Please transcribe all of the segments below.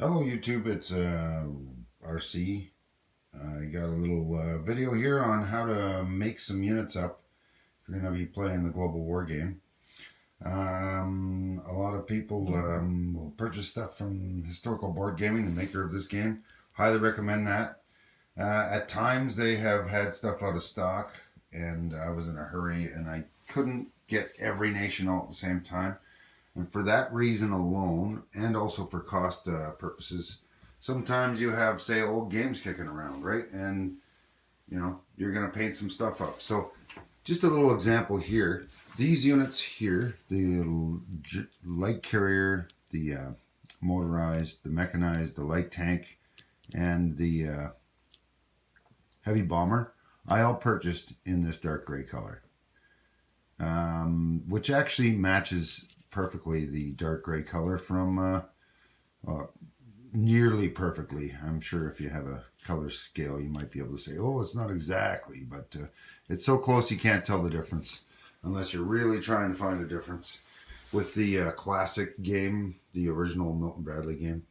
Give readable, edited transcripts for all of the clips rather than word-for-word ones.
Hello YouTube, it's RC. I got a little video here on how to make some units up if you're going to be playing the Global War game. A lot of people will purchase stuff from Historical Board Gaming, the maker of this game. Highly recommend that. At times they have had stuff out of stock and I was in a hurry and I couldn't get every nation all at the same time. And for that reason alone, and also for cost purposes, sometimes you have, say, old games kicking around, right? And, you know, you're going to paint some stuff up. So just a little example here. These units here, the light carrier, the motorized, the mechanized, the light tank, and the heavy bomber, I all purchased in this dark gray color, which actually matches perfectly the dark gray color from nearly perfectly. I'm sure if you have a color scale you might be able to say, oh, it's not exactly, but it's so close you can't tell the difference unless you're really trying to find a difference. With the classic game, the original Milton Bradley game.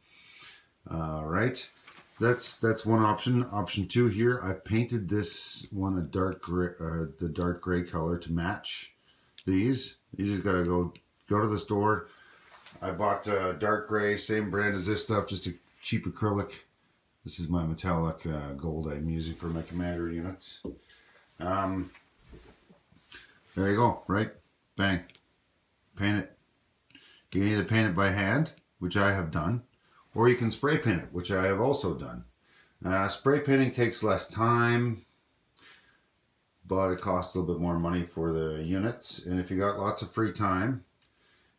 Right, that's one option. Option two here, I painted this one a dark gray, the dark gray color to match these. You just gotta go to the store. I bought dark gray, same brand as this stuff, just a cheap acrylic. This is my metallic gold I'm using for my commander units. There you go, right? Bang. Paint it. You can either paint it by hand, which I have done, or you can spray paint it, which I have also done. Spray painting takes less time, but it costs a little bit more money for the units. And if you got lots of free time,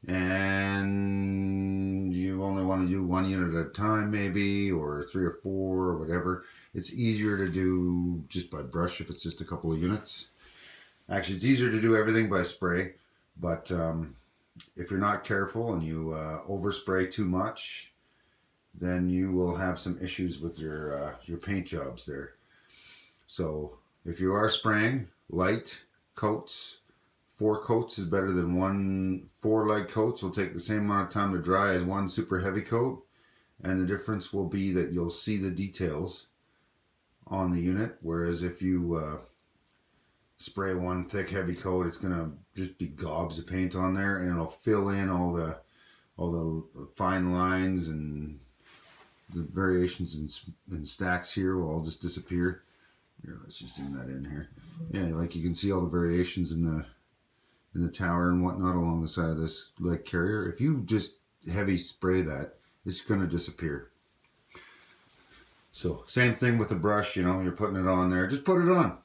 and you only want to do one unit at a time maybe, or 3 or 4 or whatever, it's easier to do just by brush if it's just a couple of units. Actually, it's easier to do everything by spray, but if you're not careful and you overspray too much, then you will have some issues with your paint jobs there. So if you are spraying light coats, 4 coats is better than 4 light coats. Will take the same amount of time to dry as 1 super heavy coat, and the difference will be that you'll see the details on the unit, whereas if you spray 1 thick heavy coat, it's gonna just be gobs of paint on there, and it'll fill in all the fine lines, and the variations in stacks here will all just disappear. Here, let's just zoom that in here. Yeah, like you can see all the variations in the tower and whatnot along the side of this light carrier. If you just heavy spray that, it's going to disappear. So same thing with the brush, you know, you're putting it on there, just put it on,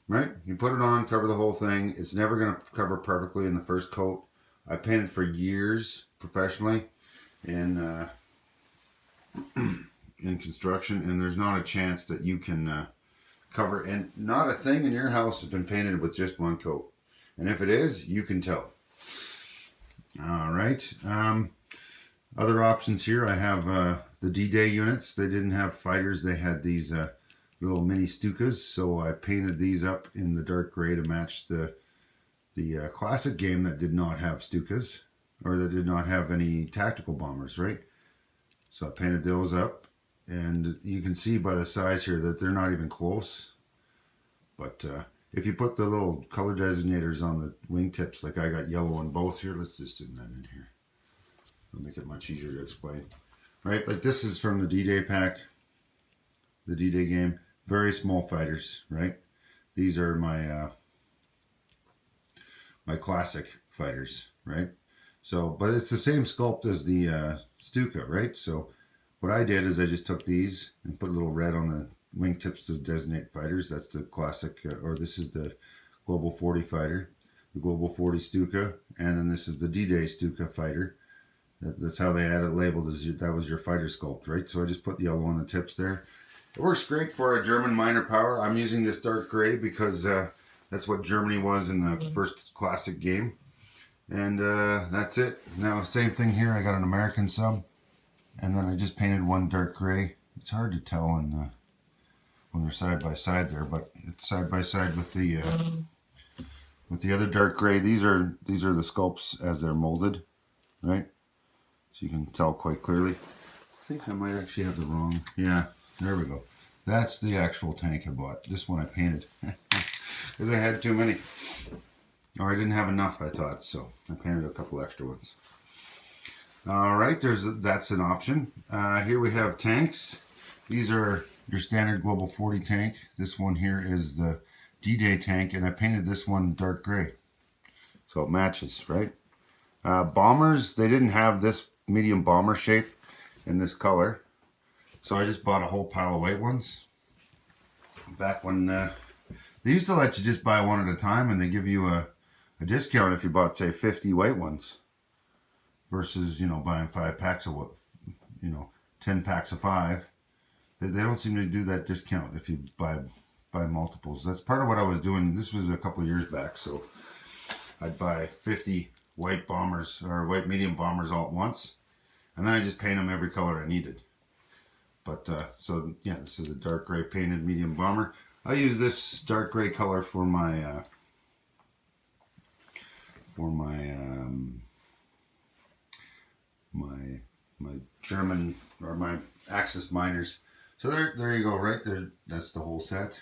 right? You put it on, cover the whole thing. It's never going to cover perfectly in the first coat. I painted for years professionally in construction, and there's not a chance that you can cover, and not a thing in your house has been painted with just 1 coat. And if it is, you can tell. All right. Other options here, I have the D-Day units. They didn't have fighters. They had these little mini Stukas. So I painted these up in the dark gray to match the classic game that did not have Stukas, or that did not have any tactical bombers, right? So I painted those up. And you can see by the size here that they're not even close. But if you put the little color designators on the wingtips, like I got yellow on both here, let's just zoom that in here. It'll make it much easier to explain. Right, like this is from the D-Day pack, the D-Day game. Very small fighters, right? These are my my classic fighters, right? So, but it's the same sculpt as the Stuka, right? So what I did is I just took these and put a little red on the wingtips to designate fighters. That's the classic, or this is the Global 40 fighter, the Global 40 Stuka, and then this is the D-Day Stuka fighter. That's how they had it labeled, as that was your fighter sculpt, right? So I just put yellow on the tips there. It works great for a German minor power. I'm using this dark gray because that's what Germany was in the first classic game. And that's it. Now, same thing here. I got an American sub, and then I just painted 1 dark gray. It's hard to tell when they're side by side there, but it's side by side with the other dark gray. These are the sculpts as they're molded, right? So you can tell quite clearly. think I might actually have the wrong. Yeah, there we go. That's the actual tank I bought. This one I painted because I had too many, or I didn't have enough. I thought so. I painted a couple extra ones. All right, that's an option. Here we have tanks. These are your standard Global 40 tank. This one here is the D-Day tank, and I painted this one dark gray, so it matches, right? Bombers, they didn't have this medium bomber shape in this color, so I just bought a whole pile of white ones. Back when they used to let you just buy one at a time, and they give you a discount if you bought, say, 50 white ones, versus, you know, buying 5 packs of, 10 packs of 5. They don't seem to do that discount if you buy multiples. That's part of what I was doing. This was a couple of years back, so I'd buy 50 white bombers or white medium bombers all at once, and then I just paint them every color I needed. But so yeah, this is a dark gray painted medium bomber. I use this dark gray color for my my German, or my Axis miners. So there you go, right there. That's the whole set,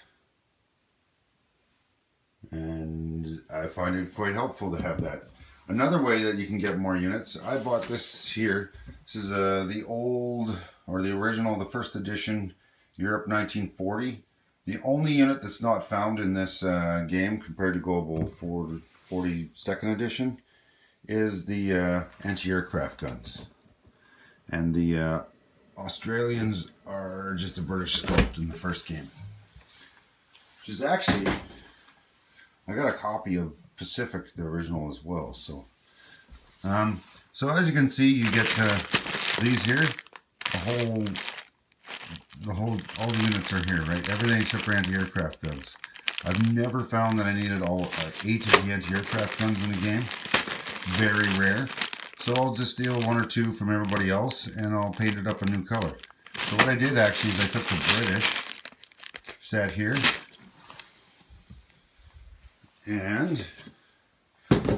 and I find it quite helpful to have that. Another way that you can get more units, I bought this here. This is the old, or the original, the first edition, Europe 1940. The only unit that's not found in this game compared to Global 40 second edition is the anti-aircraft guns. And the Australians are just a British sculpt in the first game. Which is actually, I got a copy of Pacific, the original, as well. So as you can see, you get these here. All the units are here, right? Everything except for anti-aircraft guns. I've never found that I needed all 8 of the anti-aircraft guns in the game. Very rare. So I'll just steal 1 or 2 from everybody else, and I'll paint it up a new color. So what I did actually is I took the British set here, and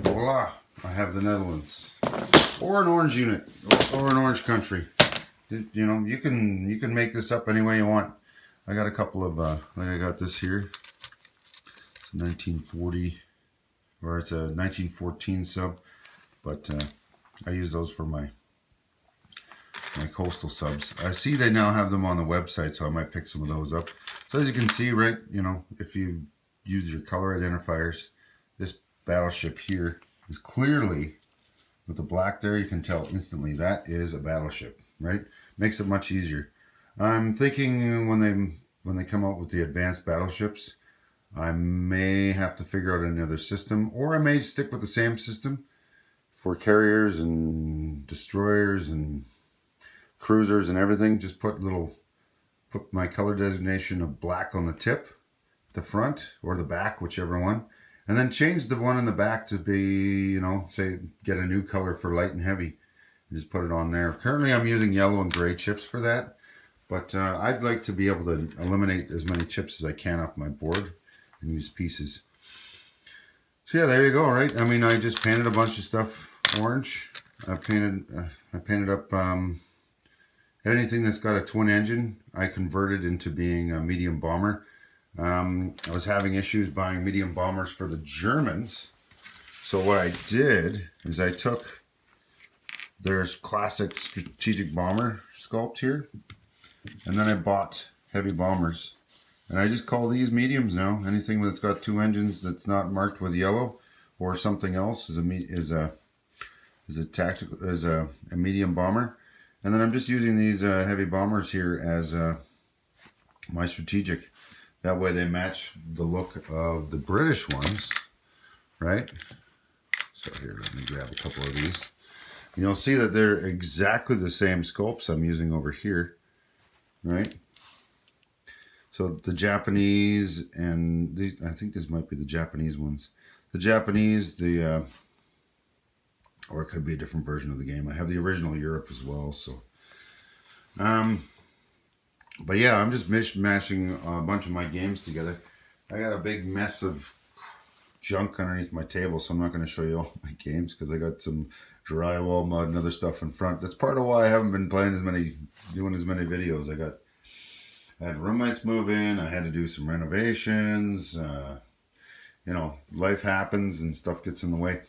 voila, I have the Netherlands, or an orange unit, or an orange country. You know, you can make this up any way you want. I got a couple of like I got this here. It's 1940, or it's a 1914 sub, but I use those for my coastal subs. I see they now have them on the website, so I might pick some of those up. So as you can see, right, you know, if you use your color identifiers, this battleship here is clearly, with the black there, you can tell instantly that is a battleship, right? Makes it much easier. I'm thinking when they come out with the advanced battleships, I may have to figure out another system, or I may stick with the same system for carriers and destroyers and cruisers and everything. Just put my color designation of black on the tip, the front, or the back, whichever one, and then change the one in the back to be, you know, say, get a new color for light and heavy, and just put it on there. Currently I'm using yellow and gray chips for that, but I'd like to be able to eliminate as many chips as I can off my board and use pieces. So yeah, there you go, right? I mean, I just painted a bunch of stuff orange. I painted up anything that's got a twin engine. I converted into being a medium bomber. I was having issues buying medium bombers for the Germans. So what I did is I took their classic strategic bomber sculpt here, and then I bought heavy bombers. And I just call these mediums now. Anything that's got 2 engines that's not marked with yellow or something else is a medium bomber. And then I'm just using these heavy bombers here as my strategic. That way they match the look of the British ones, right? So here, let me grab a couple of these. And you'll see that they're exactly the same sculpts I'm using over here, right? So the Japanese, and these, I think this might be the Japanese ones. The Japanese, or it could be a different version of the game. I have the original Europe as well, so. But yeah, I'm just mashing a bunch of my games together. I got a big mess of junk underneath my table, so I'm not going to show you all my games because I got some drywall, mud, and other stuff in front. That's part of why I haven't been doing as many videos. I had roommates move in. I had to do some renovations. You know, life happens and stuff gets in the way.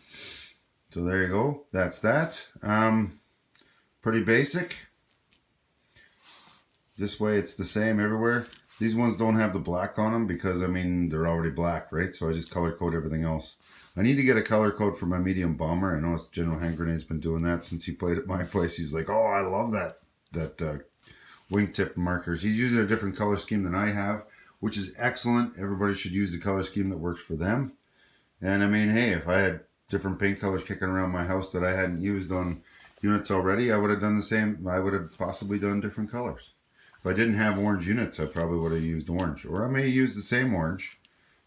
So there you go. That's that. Pretty basic. This way it's the same everywhere. These ones don't have the black on them because, I mean, they're already black, right? So I just color code everything else. I need to get a color code for my medium bomber. I know General Hand Grenade's been doing that since he played at my place. He's like, oh, I love that wingtip markers. He's using a different color scheme than I have, which is excellent. Everybody should use the color scheme that works for them. And I mean, hey, if I had different paint colors kicking around my house that I hadn't used on units already, I would have done the same. I would have possibly done different colors. If I didn't have orange units, I probably would have used orange. Or I may use the same orange,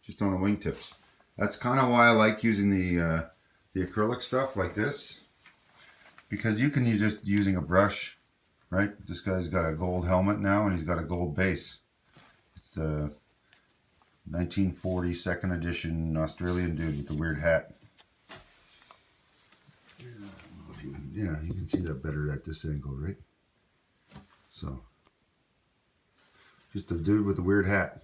just on the wingtips. That's kind of why I like using the acrylic stuff like this. Because you can use just using a brush, right? This guy's got a gold helmet now, and he's got a gold base. It's the 1940 second edition Australian dude with the weird hat. Yeah, you can see that better at this angle, right? So, just a dude with a weird hat.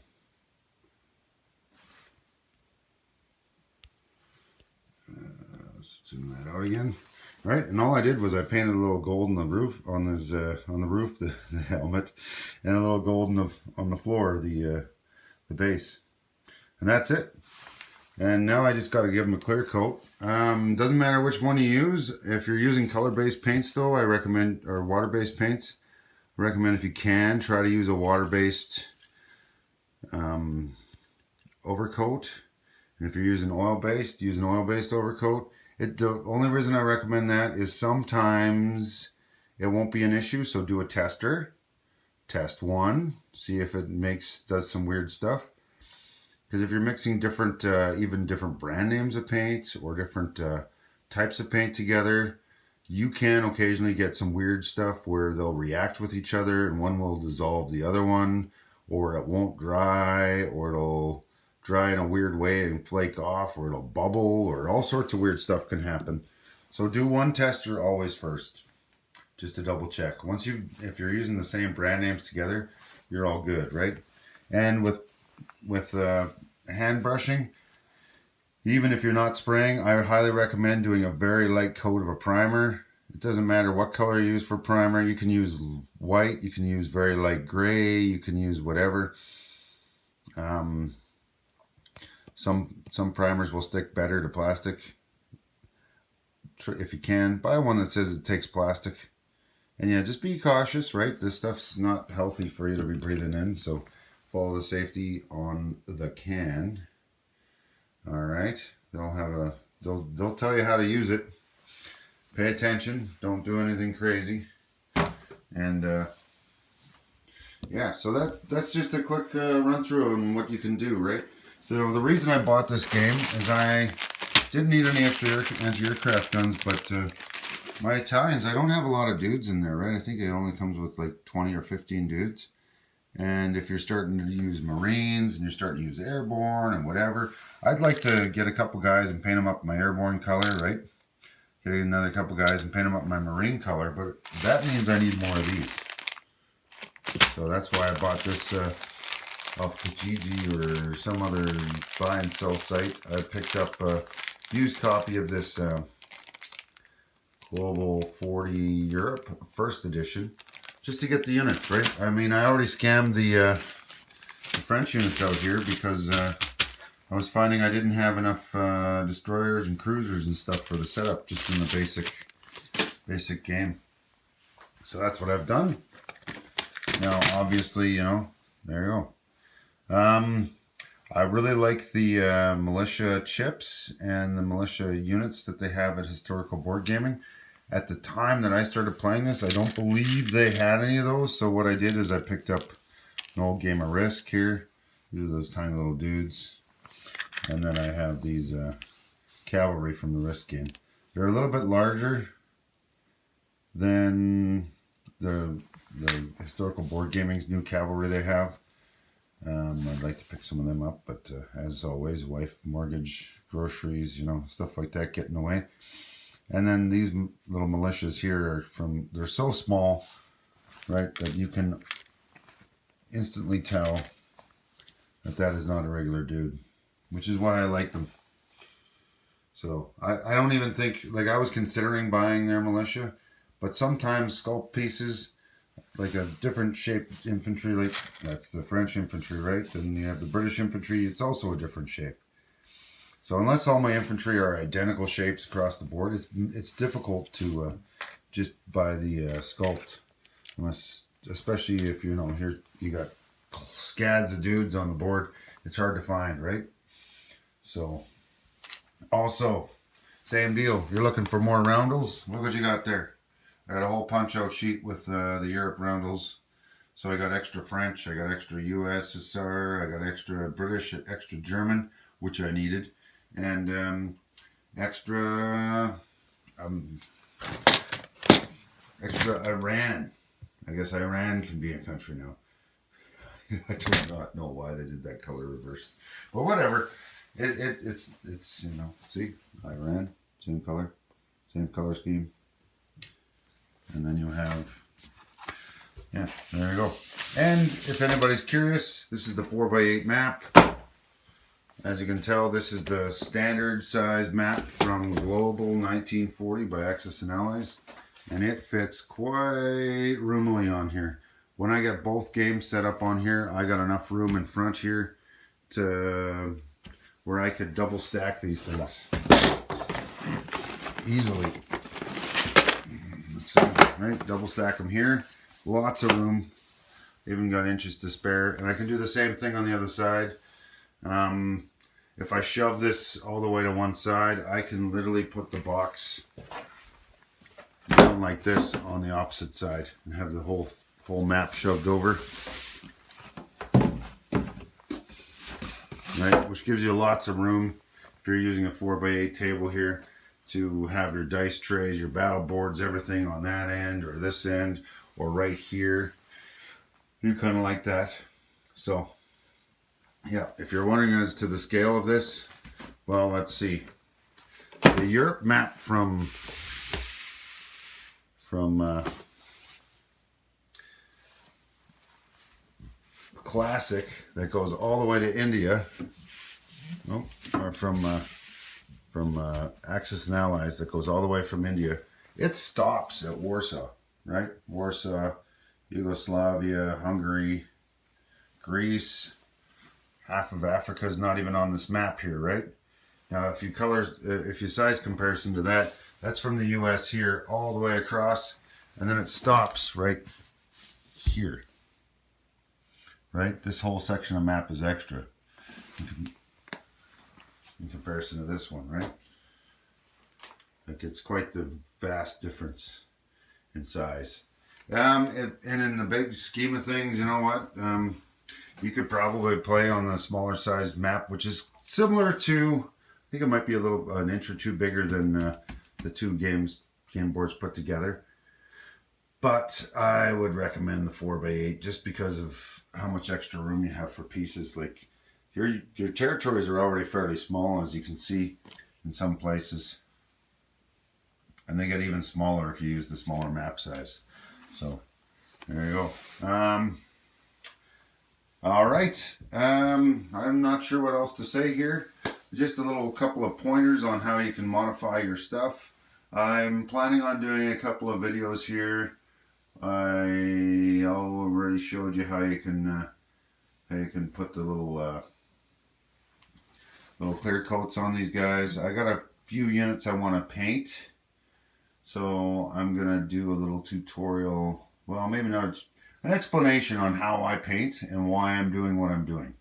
Let's zoom that out again. All right, and all I did was I painted a little gold on the roof, on the helmet, and a little gold on the floor, the base, and that's it. And now I just got to give them a clear coat. Doesn't matter which one you use. If you're using color-based paints, though, I recommend, or water-based paints, I recommend if you can try to use a water-based overcoat. And if you're using oil-based, use an oil-based overcoat. The only reason I recommend that is sometimes it won't be an issue, so do a tester. Test one, see if it does some weird stuff. Because if you're mixing different, even different brand names of paint or different types of paint together, you can occasionally get some weird stuff where they'll react with each other and one will dissolve the other one, or it won't dry, or it'll dry in a weird way and flake off, or it'll bubble, or all sorts of weird stuff can happen. So do one tester always first, just to double check. If you're using the same brand names together, you're all good, right? And with hand brushing, even if you're not spraying, I highly recommend doing a very light coat of a primer. It doesn't matter what color you use for primer. You can use white, you can use very light gray, you can use whatever. Some primers will stick better to plastic. If you can, buy one that says it takes plastic. And yeah, just be cautious, right? This stuff's not healthy for you to be breathing in, so follow the safety on the can. All right, they'll tell you how to use it. Pay attention, don't do anything crazy. And yeah, so that's just a quick run through on what you can do, right? So the reason I bought this game is I didn't need any extra anti-aircraft guns, but my Italians, I don't have a lot of dudes in there, right? I think it only comes with like 20 or 15 dudes. And if you're starting to use Marines and you're starting to use airborne and whatever, I'd like to get a couple guys and paint them up my airborne color, right? Get another couple guys and paint them up my Marine color, but that means I need more of these. So that's why I bought this off Kijiji or some other buy and sell site. I picked up a used copy of this Global 40 Europe first edition, just to get the units, right? I mean, I already scammed the French units out here because I was finding I didn't have enough destroyers and cruisers and stuff for the setup just in the basic game. So that's what I've done. Now, obviously, you know, there you go. I really like the militia chips and the militia units that they have at Historical Board Gaming. At the time that I started playing this, I don't believe they had any of those. So what I did is I picked up an old game of Risk here. These are those tiny little dudes. And then I have these cavalry from the Risk game. They're a little bit larger than the Historical Board Gaming's new cavalry they have. I'd like to pick some of them up, but as always, wife, mortgage, groceries, you know, stuff like that get in the way. And then these little militias here are they're so small, right, that you can instantly tell that that is not a regular dude, which is why I like them. So I don't even think, like, I was considering buying their militia, but sometimes sculpt pieces, like a different shaped infantry, like that's the French infantry, right? Then you have the British infantry, it's also a different shape. So unless all my infantry are identical shapes across the board, it's difficult to just buy the sculpt, unless, especially if you know, here you got scads of dudes on the board, it's hard to find, right? So also, same deal, you're looking for more roundels, look what you got there. I got a whole punch out sheet with the Europe roundels. So I got extra French, I got extra USSR, I got extra British, extra German, which I needed, and extra Iran. I guess Iran can be a country now. I do not know why they did that color reversed, but whatever. It's you know, see, Iran, same color scheme. And then you have, yeah, there you go. And if anybody's curious, this is the 4x8 map. As you can tell, this is the standard size map from Global 1940 by Axis and Allies. And it fits quite roomily on here. When I get both games set up on here, I got enough room in front here to where I could double stack these things easily. Right, double stack them here, lots of room, even got inches to spare, and I can do the same thing on the other side. If I shove this all the way to one side, I can literally put the box down like this on the opposite side and have the whole map shoved over, right, which gives you lots of room if you're using a 4x8 table here, to have your dice trays, your battle boards, everything on that end or this end or right here. You kind of like that. So yeah, if you're wondering as to the scale of this, well, let's see. The Europe map from Classic that goes all the way to India, or from Axis and Allies that goes all the way from India, it stops at Warsaw, right? Warsaw, Yugoslavia, Hungary, Greece, half of Africa is not even on this map here, right? Now, if you size comparison to that, that's from the US here all the way across, and then it stops right here, right? This whole section of map is extra in comparison to this one, right? Like, it's quite the vast difference in size. And in the big scheme of things, you know what? You could probably play on a smaller sized map, which is similar to, I think it might be an inch or two bigger than the two game boards put together. But I would recommend the 4x8 just because of how much extra room you have for pieces. Like, your territories are already fairly small, as you can see in some places, and they get even smaller if you use the smaller map size. So there you go. All right, I'm not sure what else to say here. Just a couple of pointers on how you can modify your stuff. I'm planning on doing a couple of videos here. I already showed you how you can put the little clear coats on these guys. I got a few units I want to paint, so I'm gonna do a little tutorial. Well, maybe not an explanation on how I paint and why I'm doing what I'm doing,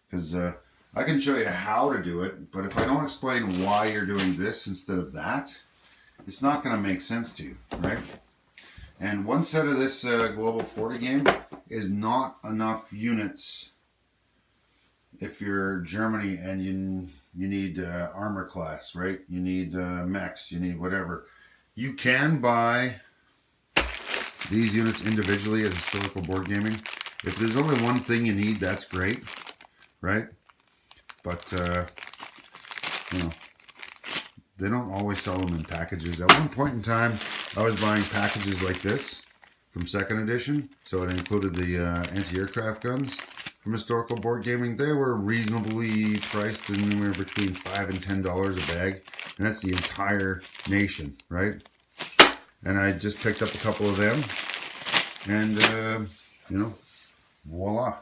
because I can show you how to do it, but if I don't explain why you're doing this instead of that, it's not going to make sense to you, right? And one set of this Global 40 game is not enough units if you're Germany and you need armor class, right? You need mechs, you need whatever. You can buy these units individually at Historical Board Gaming, If there's only one thing you need, that's great, right? But, you know, they don't always sell them in packages. At one point in time, I was buying packages like this from second edition. So it included the anti-aircraft guns from Historical Board Gaming. They were reasonably priced, anywhere between $5 and $10 a bag. And that's the entire nation, right? And I just picked up a couple of them. And, you know, voila.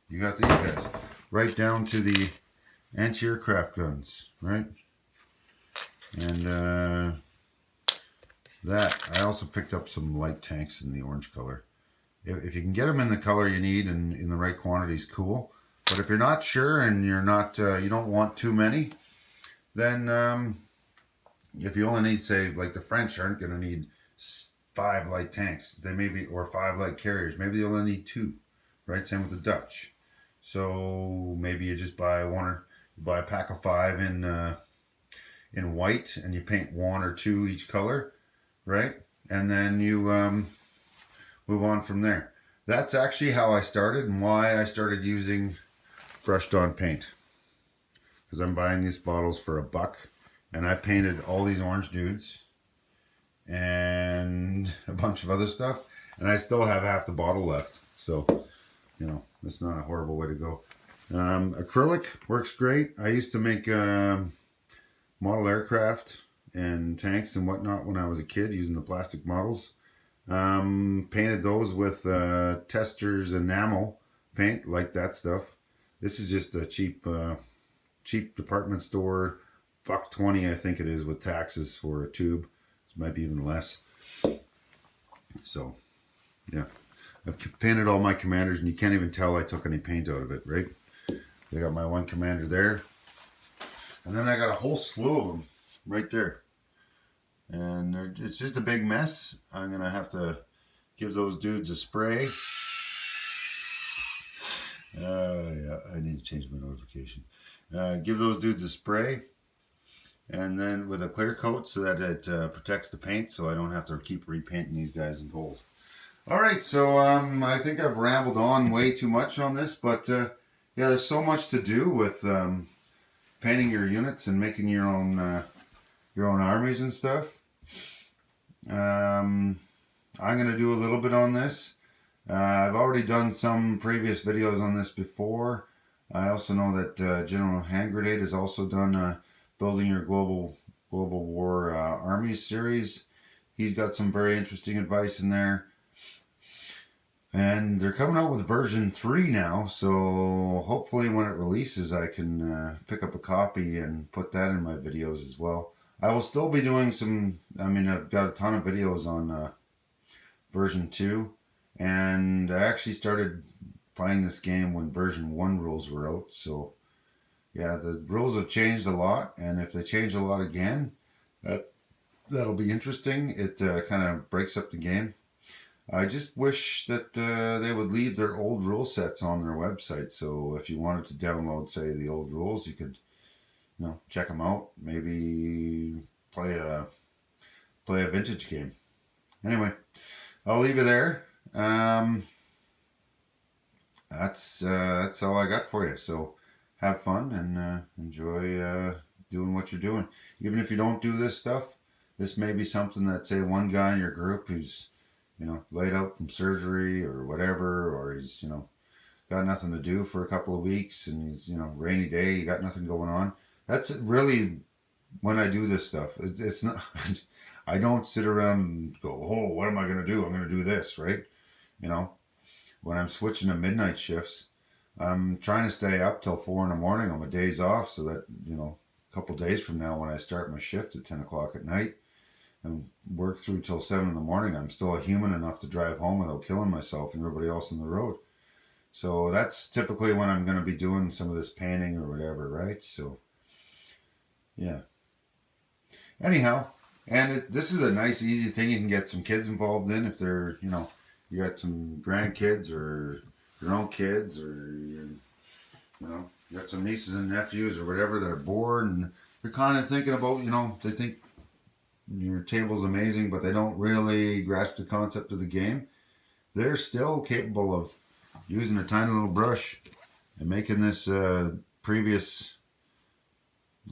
You got these guys. Right down to the anti-aircraft guns, right? And that, I also picked up some light tanks in the orange color. If you can get them in the color you need and in the right quantities, cool. But if you're not sure and you're not, you don't want too many, then if you only need, say, like the French aren't going to need 5 light tanks. They maybe, or 5 light carriers. Maybe they only need 2, right? Same with the Dutch. So maybe you just buy buy a pack of 5 in white, and you paint 1 or 2 each color, right? And then you move on from there. That's actually how I started and why I started using brushed on paint. Because I'm buying these bottles for $1, and I painted all these orange dudes and a bunch of other stuff, and I still have half the bottle left. So, you know, it's not a horrible way to go. Acrylic works great. I used to make model aircraft and tanks and whatnot when I was a kid using the plastic models. Painted those with Testors enamel paint, like that stuff. This is just a cheap department store, $1.20 I think it is with taxes for a tube. This might be even less. So, yeah. I've painted all my commanders, and you can't even tell I took any paint out of it, right? I got my one commander there. And then I got a whole slew of them right there. And it's just a big mess. I'm going to have to give those dudes a spray. Yeah, I need to change my notification. Give those dudes a spray. And then with a clear coat so that it protects the paint, so I don't have to keep repainting these guys in gold. Alright, so I think I've rambled on way too much on this, but yeah, there's so much to do with painting your units and making your own armies and stuff. I'm going to do a little bit on this. I've already done some previous videos on this before. I also know that General Hand Grenade has also done Building Your Global War Armies series. He's got some very interesting advice in there. And they're coming out with version 3 now, so hopefully when it releases I can pick up a copy and put that in my videos as well. I will still be doing some, I've got a ton of videos on version 2, and I actually started playing this game when version 1 rules were out, so yeah, the rules have changed a lot, and if they change a lot again, that'll be interesting. It kind of breaks up the game. I just wish that they would leave their old rule sets on their website. So if you wanted to download, say, the old rules, you could, you know, check them out. Maybe play a vintage game. Anyway, I'll leave it there. That's all I got for you. So have fun and enjoy doing what you're doing. Even if you don't do this stuff, this may be something that, say, one guy in your group who's, you know, laid out from surgery or whatever, or he's, you know, got nothing to do for a couple of weeks and he's, you know, rainy day, you got nothing going on. That's really when I do this stuff. It's not, I don't sit around and go, oh, what am I going to do? I'm going to do this, right? You know, when I'm switching to midnight shifts, I'm trying to stay up till 4 in the morning on my days off so that, you know, a couple days from now when I start my shift at 10 o'clock at night, and work through till 7 in the morning, I'm still a human enough to drive home without killing myself and everybody else on the road. So that's typically when I'm going to be doing some of this painting or whatever, right? So, yeah. Anyhow, and this is a nice, easy thing you can get some kids involved in if they're, you know, you got some grandkids or your own kids, or, you know, you got some nieces and nephews or whatever that are bored and they're kind of thinking about, you know, they think your table's amazing, but they don't really grasp the concept of the game. They're still capable of using a tiny little brush and making this previous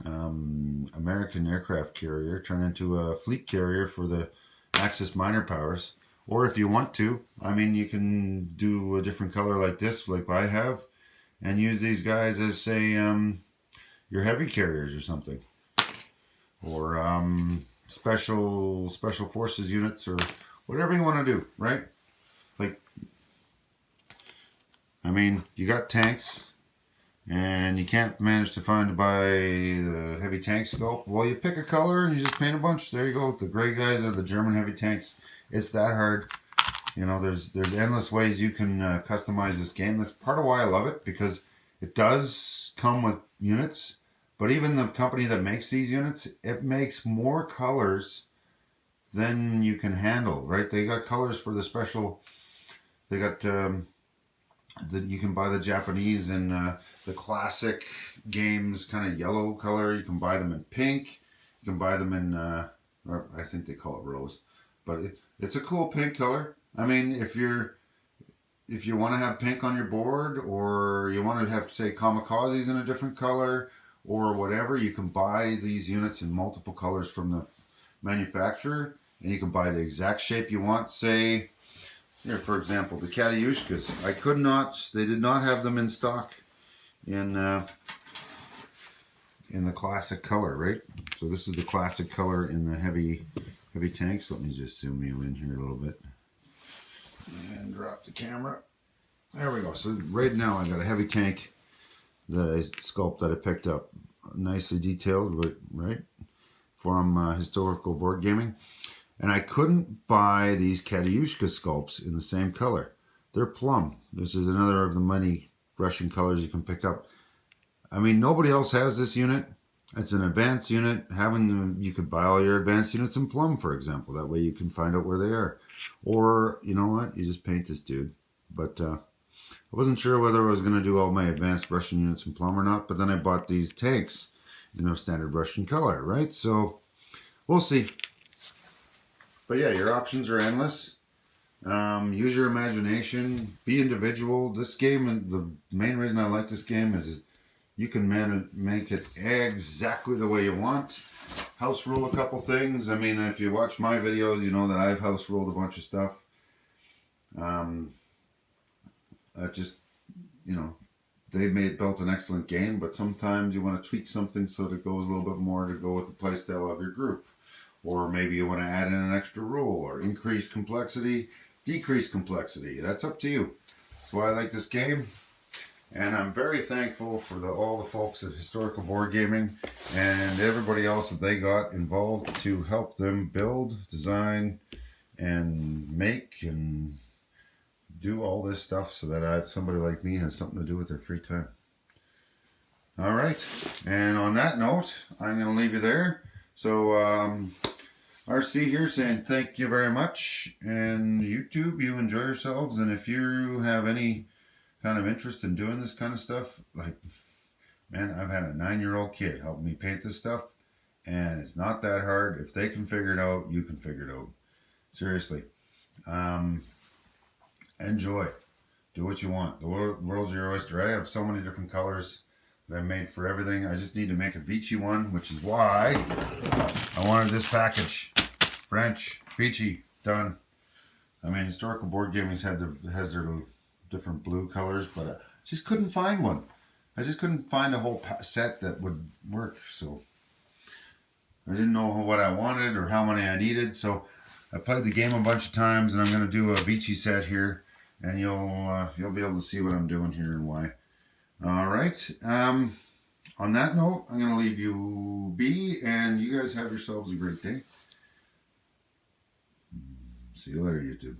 American aircraft carrier turn into a fleet carrier for the Axis minor powers. Or if you want to, I mean, you can do a different color like this, like I have, and use these guys as, say, your heavy carriers or something, or special forces units, or whatever you want to do, right? Like, I mean, you got tanks, and you can't manage to buy the heavy tank sculpt. Well, you pick a color and you just paint a bunch. There you go. The gray guys are the German heavy tanks. It's that hard. You know, there's endless ways you can customize this game. That's part of why I love it, because it does come with units. But even the company that makes these units, it makes more colors than you can handle, right? They got colors for the special. They got you can buy the Japanese and the classic games kind of yellow color. You can buy them in pink. You can buy them in, or I think they call it rose, but it's a cool pink color. I mean, if you want to have pink on your board, or you want to have, say, kamikazes in a different color, or whatever, you can buy these units in multiple colors from the manufacturer, and you can buy the exact shape you want. Say, here, for example, the Katyushkas. They did not have them in stock in the classic color, right? So this is the classic color in the heavy tanks. Let me just zoom you in here a little bit and drop the camera. There we go. So right now I got a heavy tank sculpt that I picked up, nicely detailed, right, from Historical Board Gaming. And I couldn't buy these Katyushka sculpts in the same color. They're plum. This is another of the many Russian colors you can pick up. I mean, nobody else has this unit. It's an advanced unit. You could buy all your advanced units in plum, for example. That way you can find out where they are. Or, you know what, you just paint this dude. But I wasn't sure whether I was going to do all my advanced Russian units in plum or not. But then I bought these tanks in their standard Russian color, right? So we'll see. But yeah, your options are endless. Use your imagination. Be individual. This game, and the main reason I like this game is you can make it exactly the way you want. House rule a couple things. I mean, if you watch my videos, you know that I've house ruled a bunch of stuff. Just, you know, built an excellent game, but sometimes you want to tweak something so that it goes a little bit more to go with the playstyle of your group. Or maybe you want to add in an extra rule, or increase complexity, decrease complexity. That's up to you. That's why I like this game. And I'm very thankful for all the folks at Historical Board Gaming and everybody else that they got involved to help them build, design, and make and do all this stuff so that somebody like me has something to do with their free time. All right. And on that note, I'm going to leave you there. So, RC here saying thank you very much. And YouTube, you enjoy yourselves. And if you have any kind of interest in doing this kind of stuff, like, man, I've had a 9-year-old kid help me paint this stuff, and it's not that hard. If they can figure it out, you can figure it out. Seriously. Enjoy. Do what you want. The world's your oyster. I have so many different colors that I made for everything. I just need to make a Vichy one, which is why I wanted this package. French, Vichy, done. I mean, Historical Board Gaming has their different blue colors, but I just couldn't find one. I just couldn't find a whole set that would work, so I didn't know what I wanted or how many I needed, so I played the game a bunch of times, and I'm going to do a Vichy set here, and you'll be able to see what I'm doing here and why. All right. On that note, I'm going to leave you be, and you guys have yourselves a great day. See you later, YouTube.